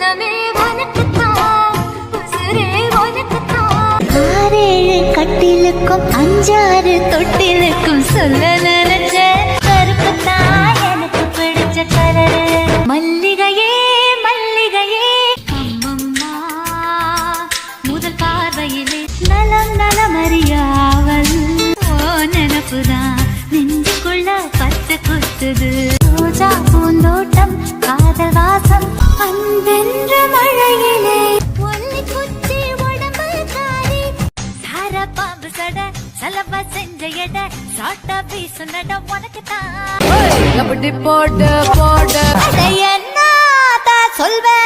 உள்ளமே உனக்குத்தான், உசுரே உனக்குத்தான். 6 கட்டிலுக்கும் 5 தொட்டிலுக்கும் சொல்ல நினைச்ச கருப்புத்தான் எனக்கு பிடிச்ச கலரு. மல்லிகையே மல்லிகையே அம்மம்மா, முதல் பார்வையிலே நலம் நலமறியாவல். ஓ நினப்புதான் நெஞ்சுக்குள்ள பச்சை குத்துது. ரோஜா பூந்தோட்டம் காதல் வாசம் அன்பென்ற மழையிலே ஒல்லி குச்சி உடம்பு காரி சார பாம்பு சட சலவ செஞ்ச எட சாட்டா வீசு நட உனக்குத்தான். அப்படி போட்டு போட்டு என்னதான் சொல்வே